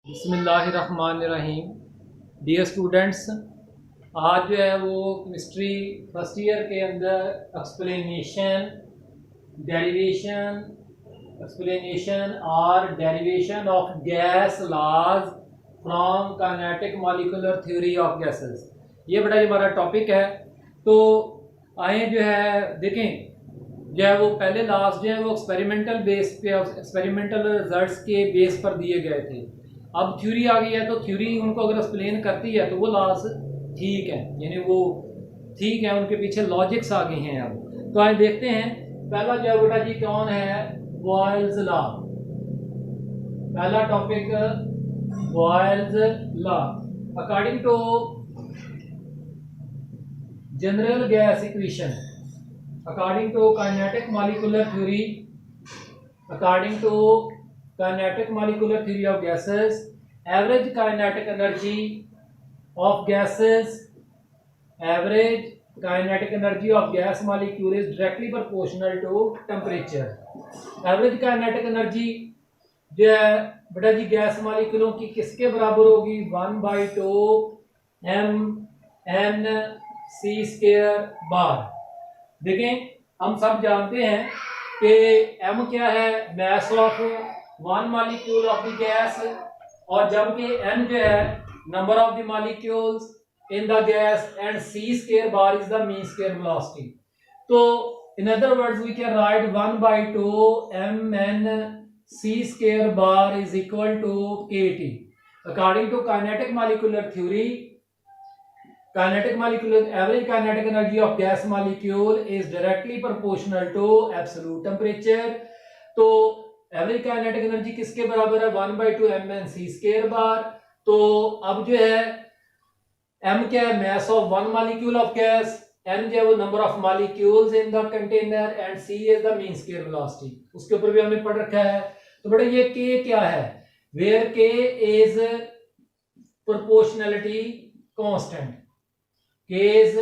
बिस्मिल्लाहिर्रहमानिर्रहीम। Dear students, आज जो है वो केमिस्ट्री फर्स्ट ईयर के अंदर एक्सप्लेनेशन और derivation of gas laws from kinetic molecular theory of gases, ये बड़ा हमारा टॉपिक है। तो आए जो है देखें, जो है वो पहले लॉज जो है वो एक्सपेरिमेंटल बेस पे एक्सपेरिमेंटल रिजल्ट्स के बेस पर दिए गए थे। अब थ्योरी आ गई है तो थ्योरी उनको अगर एक्सप्लेन करती है तो वो लॉस ठीक है, यानी वो ठीक है, उनके पीछे लॉजिक्स आ गए हैं। अब तो आज देखते हैं पहला जो बेटा जी कौन है, बॉयल्स लॉ। पहला topic Boyle's law. According to general gas equation, according to kinetic molecular theory, according to kinetic molecular theory of gases, average kinetic energy of gases, average kinetic energy of gas molecule is directly proportional to temperature. average kinetic energy जो है बेटा जी gas मॉलिक्यूलों की किसके बराबर होगी, 1/2 mn(c²) बार। देखें, हम सब जानते हैं कि m क्या है, mass of one molecule of the gas, और जबकि n जो है number of the molecules in the gas and c² bar is the mean square velocity. तो in other words we can write 1/2 mn(c² bar is equal to kT। According to kinetic molecular theory, kinetic molecule average kinetic energy of gas molecule is directly proportional to absolute temperature। तो average kinetic energy किसके बराबर है, 1/2 mn(c² bar. तो अब जो है m क्या है, mass of one molecule of gas, n जो है वो number of molecules in the container, and c is the mean square velocity. उसके ऊपर भी हमने पढ़ रखा है। तो बेटा ये k क्या है, where k is proportionality constant, K is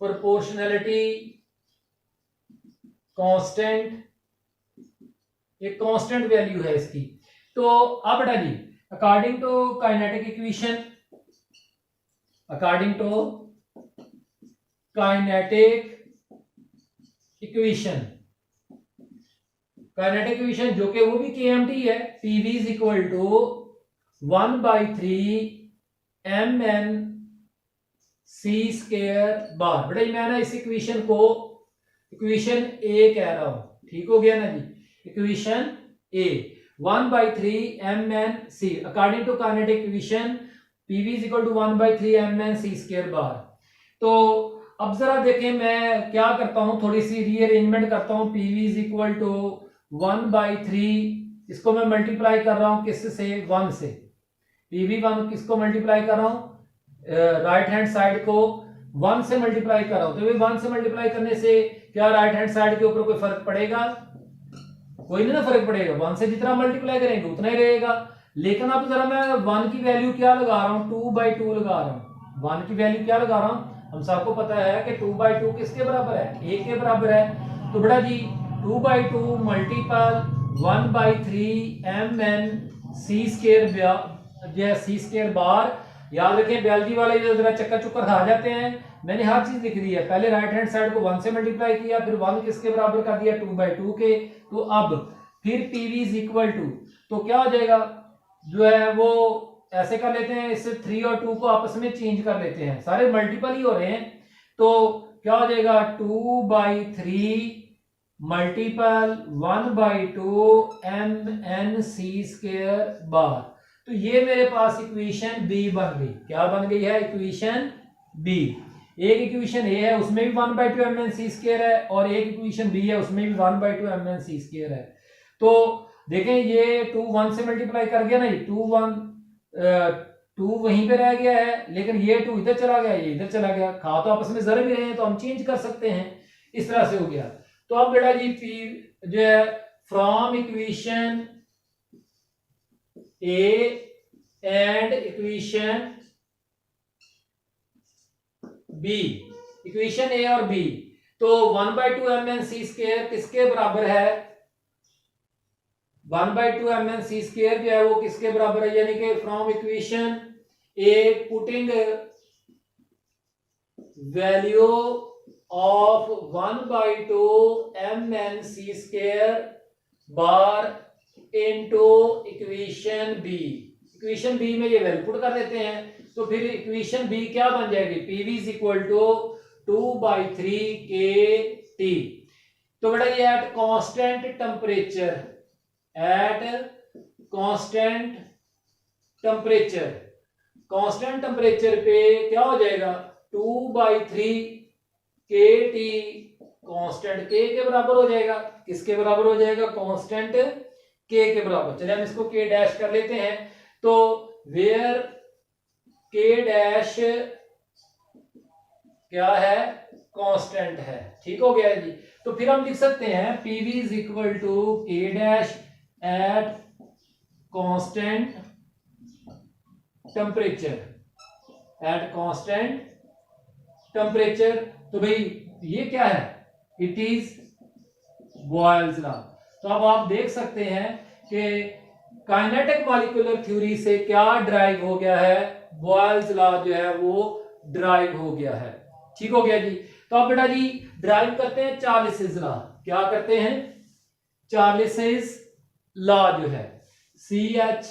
proportionality constant, एक कांस्टेंट वैल्यू है इसकी। तो अब बेटा जी according to kinetic equation, according to kinetic equation, kinetic equation जो कि वो भी KMT है, PV is equal to 1/3 mn(c² bar. बेटा मैं ना इस इक्वेशन को इक्वेशन ए कह रहा हूं, ठीक हो गया ना जी। Equation A 1/3 mn(c), according to kinetic equation PV is equal to 1/3 mn(c² bar. तो अब जरा देखें, मैं क्या करता हूं, थोड़ी सी रीअरेंजमेंट करता हूं। PV इज इक्वल टू 1/3, इसको मैं मल्टीप्लाई कर रहा हूं किससे, 1 से। PV1 किसको मल्टीप्लाई कर रहा हूं, राइट हैंड साइड को 1 से मल्टीप्लाई कर रहा हूं। तो 1 से मल्टीप्लाई करने से क्या राइट हैंड साइड के ऊपर कोई फर्क पड़ेगा, कोई नहीं ना फर्क पड़ेगा। 1 से जितना मल्टीप्लाई करेंगे उतना ही रहेगा। लेकिन अब जरा मैं 1 की वैल्यू क्या लगा रहा हूं, 2/2 लगा रहा हूं। 1 की वैल्यू क्या लगा रहा हूं, हम सबको पता है कि 2/2 किसके बराबर है, 1 के बराबर है। तो बेटा जी 2/2 मल्टीपल 1/3 mn(c²) जो है c² बार। याद रखें बायोलॉजी वाले जो जरा चक्कर चुक्कर खा जाते हैं, मैंने हर चीज लिख दी है। पहले राइट हैंड साइड को 1 से मल्टीप्लाई किया, फिर 1 किसके बराबर कर दिया, 2/2 के। तो अब फिर PV इज इक्वल टू, तो क्या हो जाएगा, जो है वो ऐसे कर लेते हैं, इससे 3 और 2 को आपस में चेंज कर लेते हैं, सारे मल्टीपल ही हो रहे हैं। तो क्या हो जाएगा, 2/3 मल्टीपल 1/2 mn(c² बार। तो ये मेरे पास इक्वेशन बी बन गई। क्या बन गई है, इक्वेशन बी। एक इक्वेशन ए है उसमें भी 1/2 mn(c² है, और एक इक्वेशन बी है उसमें भी 1/2 mn(c² है। तो देखें ये 2 1 से मल्टीप्लाई कर गया ना, ये 2 वहीं पे रह गया है, लेकिन ये 2 इधर चला गया, ये इधर चला गया। खा तो आपस में जरा भी रहे हैं तो हम चेंज कर सकते हैं, इस तरह से हो गया। तो अब बेटा जी पी जो है from equation A and equation B, equation A और बी, तो 1/2 mn(c² किसके बराबर है, 1/2 mn c स्क्वायर जो है वो किसके बराबर है, यानी कि from equation A putting value of 1/2 mn c square bar into equation B. Equation B में ये वैल्यू पुट कर देते हैं, तो फिर इक्वेशन बी क्या बन जाएगी, PV is equal to 2/3 K T. तो बेटा ये at constant temperature, at constant temperature, constant temperature पे क्या हो जाएगा 2/3 के टी, कांस्टेंट के बराबर हो जाएगा, किसके बराबर हो जाएगा, कांस्टेंट के बराबर। चलिए हम इसको के डैश कर लेते हैं, तो वेयर के डैश क्या है, कांस्टेंट है, ठीक हो गया जी। तो फिर हम लिख सकते हैं पीवी इज इक्वल टू के dash at constant temperature, at constant temperature. तो भाई ये क्या है, इट इज बॉयल्स लॉ। तो अब आप देख सकते हैं कि काइनेटिक मॉलिक्यूलर थ्योरी से क्या ड्राइव हो गया है, बॉयल्स लॉ जो है वो ड्राइव हो गया है, ठीक हो गया जी। तो अब बेटा जी ड्राइव करते हैं चार्ल्स लॉ, क्या करते हैं, चार्ल्स लॉ जो है CHARLES,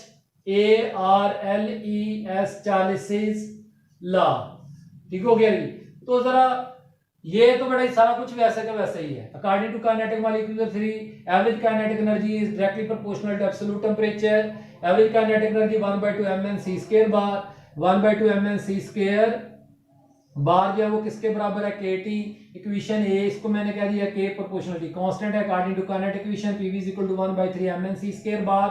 चार्ल्स लॉ, ठीक हो गया जी। तो जरा ये तो बड़ा ही सारा कुछ वैसे का वैसा ही है। According to kinetic molecular theory, average kinetic energy is directly proportional to absolute temperature. Average kinetic energy 1/2 mn c square bar, 1/2 mn c square bar जो है वो किसके बराबर है, KT। इक्वेशन ए, इसको मैंने कह दिया K प्रोपोर्शनलिटी कांस्टेंट है according to kinetic equation, PV is equal to 1/3 mn c square bar.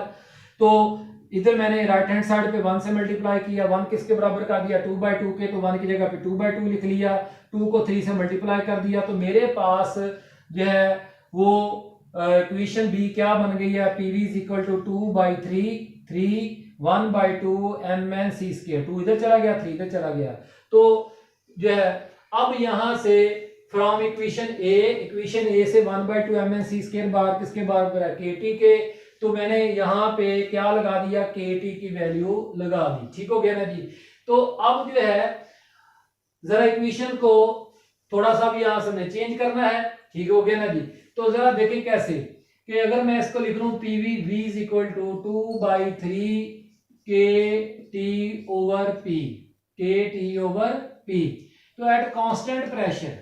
तो इधर मैंने राइट हैंड साइड पे 1 से मल्टीप्लाई किया, 1 किसके बराबर कर दिया 2/2 के, तो 1 की जगह पे 2/2 लिख लिया, 2 को 3 से मल्टीप्लाई कर दिया, तो मेरे पास जो है वो इक्वेशन बी क्या बन गई है, PV is equal to 2/3 1/2 mn c square, 2 इधर चला गया 3 इधर चला गया। तो जो है अब यहां से फ्रॉम इक्वेशन ए से 1/2 mn c स्क्वायर बार किसके बराबर है, KT के। तो मैंने यहां पे क्या लगा दिया, KT की वैल्यू लगा दी, ठीक हो गया ना जी। तो अब जो है जरा इक्वेशन को थोड़ा सा भी यहां से हमने चेंज करना है, ठीक हो गया ना जी। तो जरा देखें कैसे, कि अगर मैं इसको लिख लूं PV v is equal to 2/3 K T over P, K T over P. तो at constant pressure,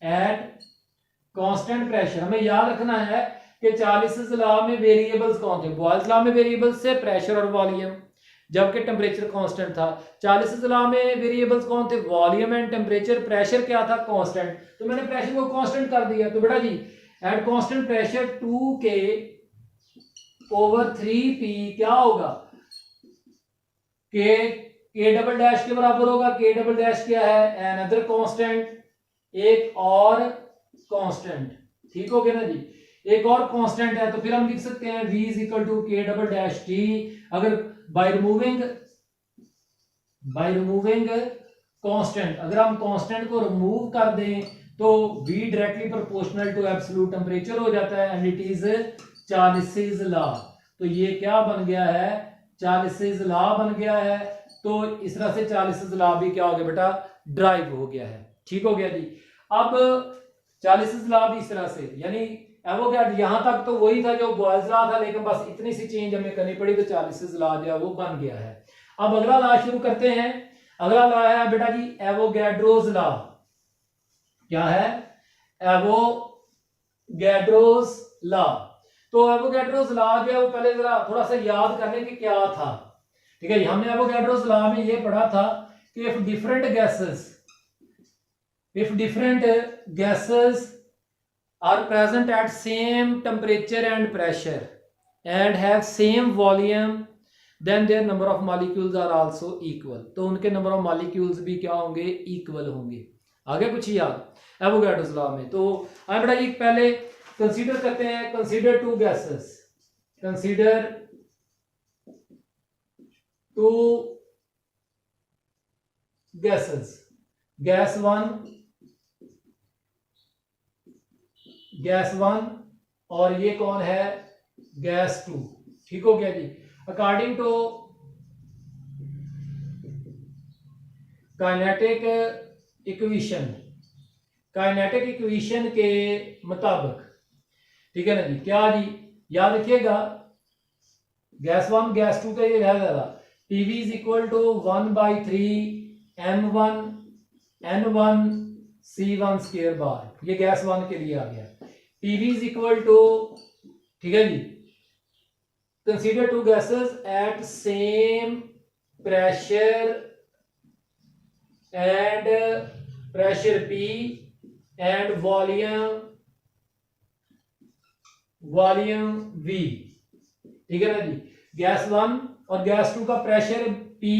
at constant pressure हमें याद रखना है कि चार्ल्स लॉ में वेरिएबल्स कौन थे, बॉयल्स लॉ में वेरिएबल्स थे प्रेशर और वॉल्यूम, जबकि टेम्परेचर कांस्टेंट था। चार्ल्स लॉ में वेरिएबल्स कौन थे, वॉल्यूम एंड टेम्परेचर, प्रेशर क्या था, कांस्टेंट। तो मैंने प्रेशर को कांस्टेंट कर दिया, तो बेटा जी at constant pressure 2K over 3P क्या होगा, के डबल डैश के बराबर होगा। के डबल डैश क्या है, अनदर कांस्टेंट, एक और कांस्टेंट, ठीक हो गया ना जी, एक और कांस्टेंट है। तो फिर हम लिख सकते हैं v is equal to K double dash T. अगर बाय रिमूविंग कांस्टेंट, अगर हम कांस्टेंट को रिमूव कर दें तो v directly proportional to absolute temperature हो जाता है, and it is Charles law. तो ये क्या बन गया है, चार्ल्स लॉ बन गया है। तो इस तरह से चार्ल्स लॉ भी क्या हो गया बेटा, ड्राइव हो गया है, ठीक हो गया जी। अब चार्ल्स लॉ भी इस तरह से, यानी एवोगैड्रो यहां तक तो वही था जो बॉयल्स लॉ था, लेकिन बस इतनी सी चेंज हमें करनी पड़ी, तो चार्ल्स लॉ जो है वो बन गया है। अब अगला लॉ शुरू करते हैं। अगला लॉ है बेटा जी एवोगैड्रोस लॉ। क्या है, एवोगैड्रोस लॉ। तो एवोगैड्रोस लॉ जो है वो पहले जरा थोड़ा सा याद करने की क्या था, ठीक है। हमने एवोगैड्रोस लॉ में ये पढ़ा था कि if different gases are present at same temperature and pressure and have same volume, then their number of molecules are also equal। तो उनके नंबर ऑफ मॉलिक्यूल्स भी क्या होंगे, इक्वल होंगे। आगे कुछ याद एवोगैड्रोस लॉ में। तो आइए बेटा जी पहले कंसीडर करते हैं, consider two gases, consider two gases, gas one और ये कौन है, गैस 2। ठीक हो गया जी। According to kinetic equation, kinetic equation के मुताबिक, ठीक है ना जी, क्या जी, याद रखिएगा गैस 1 गैस 2 का ये रह जाएगा PV is equal to 1/3 m1 n1 c1 square bar, ये गैस 1 के लिए आ गया। पीवी इज इक्वल टू, ठीक है जी, consider two gases at same pressure and pressure P and volume V, ठीक है ना जी। गैस 1 और गैस 2 का प्रेशर पी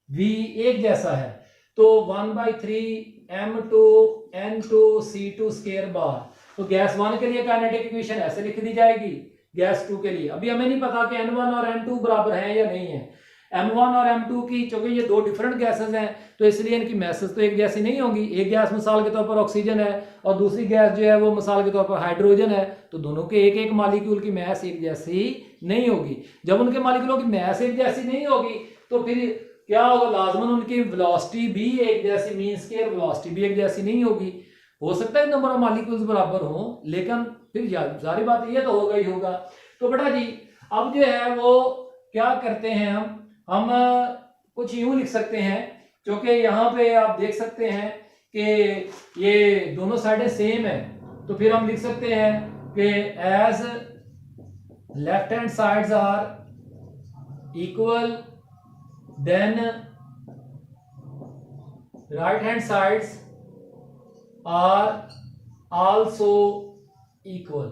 वी एक जैसा है, तो 1/3m2n2c2 स्क्वायर बार, तो गैस 1 के लिए काइनेटिक इक्वेशन ऐसे लिख दी जाएगी, गैस 2 के लिए अभी हमें नहीं पता कि n1 और n2 बराबर हैं या नहीं है। m1 और m2 की, चूंकि ये दो डिफरेंट गैसेस हैं तो इसलिए इनकी मैसेज तो एक जैसी नहीं होंगी। एक गैस मिसाल के तौर पर ऑक्सीजन है और दूसरी गैस जो है वो मिसाल के तौर पर हाइड्रोजन है, तो दोनों के एक एक मालिक्यूल की मैस एक जैसी नहीं होगी। जब उनके मालिक्यूलों की मैस एक जैसी नहीं होगी तो फिर क्या होगा, लाजमन उनकी वेलोसिटी भी एक जैसी, मीन स्क्वायर वेलोसिटी भी एक जैसी नहीं होगी। हो सकता है नंबर ऑफ मॉलिक्यूल्स बराबर हो, लेकिन फिर सारी बात ये तो होगा ही होगा। तो बेटा जी अब जो है वो क्या करते हैं, हम कुछ यूं लिख सकते हैं, क्योंकि यहाँ पे आप देख सकते हैं कि ये दोनों साइडें सेम है, तो फिर हम लिख सकते हैं कि as left hand sides are equal then right hand sides are also equal,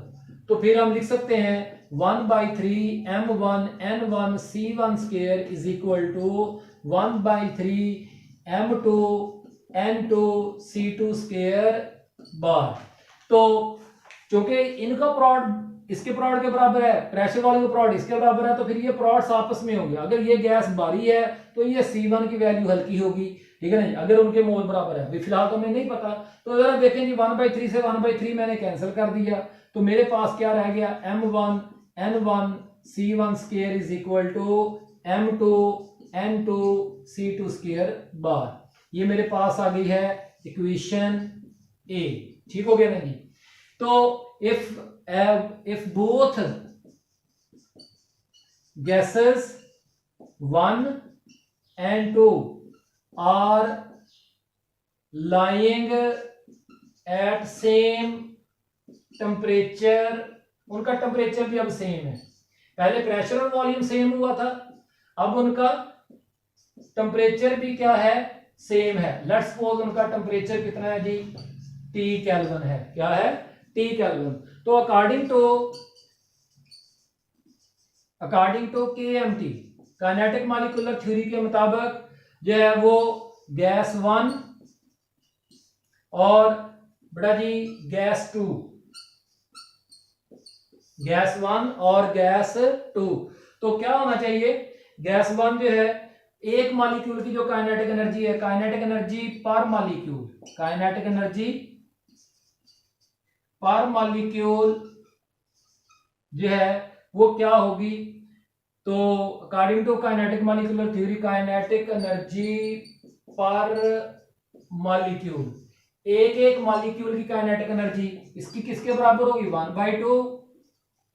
तो फिर हम लिख सकते हैं 1/3m1n1 c1 square is equal to 1/3m2 n2 c2 square bar. तो चूंकि इनका प्रोडक्ट इसके प्रोडक्ट के बराबर है, प्रेशर वाले का प्रोडक्ट इसके बराबर है, तो फिर ये प्रोडक्ट्स आपस में होंगे। अगर ये गैस भारी है तो ये C1 की वैल्यू हल्की होगी, ठीक है ना, अगर उनके मोल बराबर है। अभी फिलहाल तो हमें नहीं पता, तो जरा देखें जी 1/3 से 1/3 मैंने कैंसिल कर दिया, तो मेरे पास क्या रह गया, m1 n1 c1 square is equal to m2 n2 c2 square bar. ये मेरे पास आ गई है इक्वेशन ए, ठीक हो गया ना जी। तो if both gases 1 and 2 are lying at same temperature, उनका टेम्परेचर भी अब सेम है, पहले प्रेशर और वॉल्यूम सेम हुआ था, अब उनका टेम्परेचर भी क्या है, सेम है। लेट्स सपोज उनका टेम्परेचर कितना है जी, T केल्विन है, क्या है, T केल्विन। तो according to KMT kinetic molecular theory के मुताबिक जो है वो गैस 1 और बेटा जी गैस 1 और गैस 2, तो क्या होना चाहिए, गैस 1 जो है एक मॉलिक्यूल की जो काइनेटिक एनर्जी है, kinetic energy per molecule, kinetic energy per molecule जो है वो क्या होगी, तो according to kinetic molecular theory kinetic energy per molecule, एक एक मॉलिक्यूल की काइनेटिक एनर्जी इसकी किसके बराबर होगी, 1/2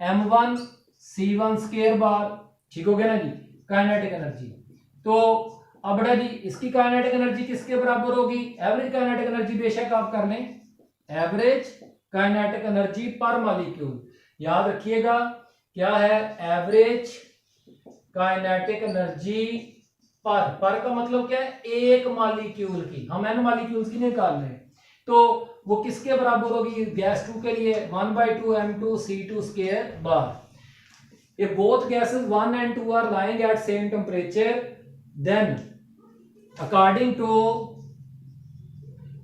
m1 c1 स्क्वायर बार, ठीक हो गया ना जी, काइनेटिक एनर्जी। तो अब बेटा जी इसकी काइनेटिक एनर्जी किसके बराबर होगी, एवरेज काइनेटिक एनर्जी बेशक आप कर लें, average kinetic energy per molecule, याद रखिएगा क्या है, एवरेज काइनेटिक एनर्जी पर का मतलब क्या है, एक मॉलिक्यूल की, हम एन मॉलिक्यूल्स की निकाल रहे हैं, तो वो किसके बराबर होगी, गैस 2 के लिए 1/2 m2 c2 square bar. If both gases 1 and 2 are lying at same temperature, then according to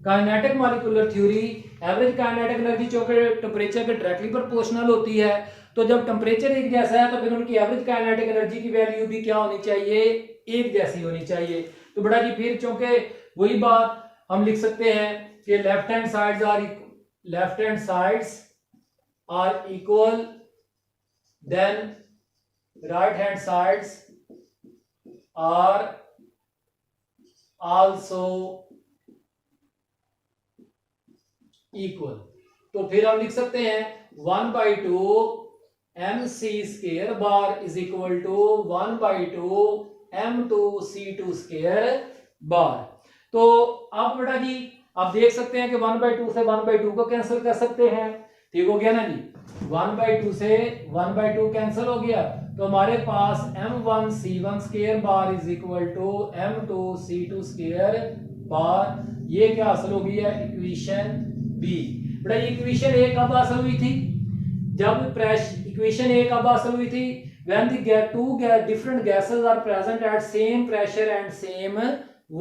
kinetic molecular theory, average kinetic energy जो कि टेम्परेचर के डायरेक्टली प्रोपोर्शनल होती है, तो जब टेम्परेचर एक जैसा है तो फिर उनकी एवरेज काइनेटिक एनर्जी की वैल्यू भी क्या होनी चाहिए, एक जैसी होनी चाहिए। तो बेटा जी फिर चूंकि वही बात हम लिख सकते हैं कि left hand sides are equal, then right hand sides are also equal। तो फिर हम लिख सकते हैं 1/2 mc² bar is equal to 1/2 m2c2 square bar. तो अब बेटा जी आप देख सकते हैं कि 1/2 से 1/2 को कैंसिल कर सकते हैं, ठीक हो गया ना जी। 1/2 से 1/2 कैंसिल हो गया तो हमारे पास m1c1 square bar is equal to m2c2 square bar. ये क्या हासिल हो गई है, इक्वेशन बी। बेटा इक्वेशन ए कब हासिल हुई थी, जब इक्वेशन ए कब हासिल हुई थी, when the two different gases are present at same pressure and same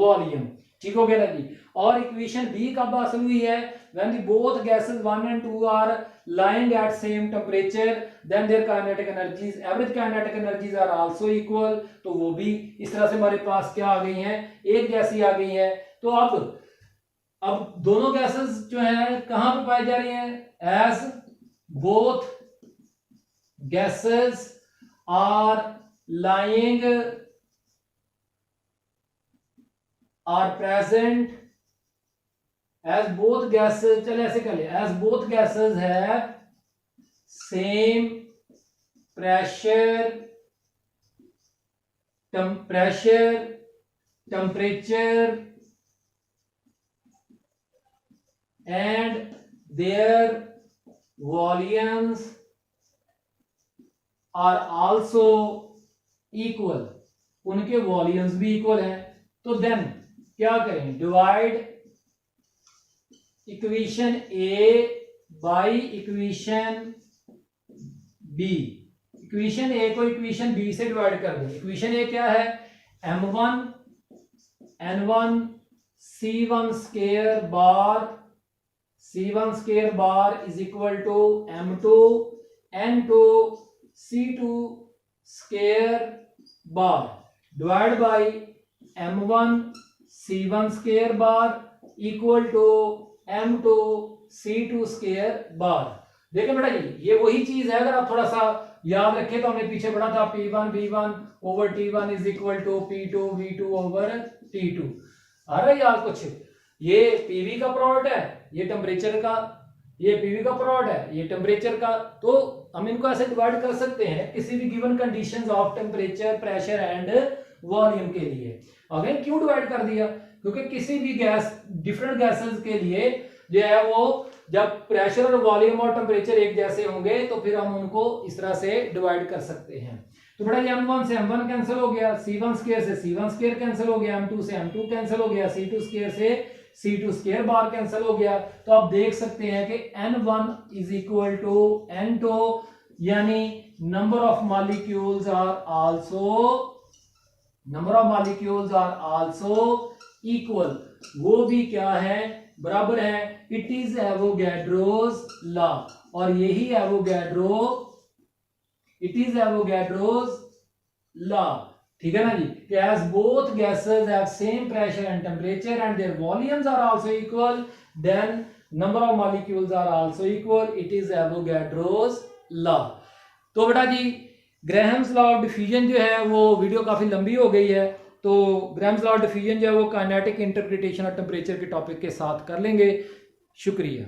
volume, ठीक हो गया ना जी। और इक्वेशन बी कब हासिल हुई है, when the both gases 1 and 2 are lying at same temperature then their kinetic energies, average kinetic energies are also equal। तो वो भी इस तरह से हमारे पास क्या आ गई हैं, एक गैस आ गई है। तो अब दोनों गैसेस जो है कहां पे पाई जा रही हैं, as both gases are lying are present, as both gases, चले ऐसे कर ले, एज बोथ गैसेस है same pressure temperature and their volumes are also equal, उनके वॉल्यूम्स भी इक्वल हैं। तो देन क्या करें, divide equation A by equation B. Equation A को इक्वेशन बी से डिवाइड कर दें। इक्वेशन ए क्या है, m1 n1 c1 square bar c1 square bar is equal to m2 n2 c2 square bar divide by m1 c1 square bar equal to m2 c2 square bar. देखिए बेटा जी ये वही चीज है, अगर आप थोड़ा सा याद रखें तो हमने पीछे पढ़ा था P1 V1 over T1 is equal to P2 V2 over T2। आ रहा है याद कुछ, ये पीवी का प्रोडक्ट है, ये टेम्परेचर का, ये पीवी का प्रोडक्ट है, ये टेम्परेचर का। तो हम इनको ऐसे डिवाइड कर सकते हैं किसी भी given conditions of temperature pressure and volume के लिए। अगेन क्यों डिवाइड कर दिया, क्योंकि किसी भी गैस डिफरेंट गैसेस के लिए जो है वो जब प्रेशर और वॉल्यूम और टेम्परेचर एक जैसे होंगे तो फिर हम उनको इस तरह से डिवाइड कर सकते हैं। तो बेटा ये m1 से m1 कैंसिल हो गया, c1 स्क्वायर से c1 स्क्वायर कैंसिल हो गया, m2 से m2 कैंसिल हो गया, c2 स्क्वायर से c2 स्क्वायर बार कैंसिल हो गया। तो आप देख सकते हैं कि n1 is equal to n2, यानी number of molecules are also equal. वो भी क्या है, बराबर है। इट इज एवोगैड्रोस लॉ, और यही एवोगैड्रोस लॉ, ठीक है ना जी, कि as both gases have same pressure and temperature and their volumes are also equal, then number of molecules are also equal, it is Avogadro's law। तो बेटा जी Graham's law of diffusion जो है वो video काफी लंबी हो गई है, तो ग्राहम्स लॉ ऑफ डिफ्यूजन जो है वो काइनेटिक इंटरप्रिटेशन और टेम्परेचर के टॉपिक के साथ कर लेंगे। शुक्रिया।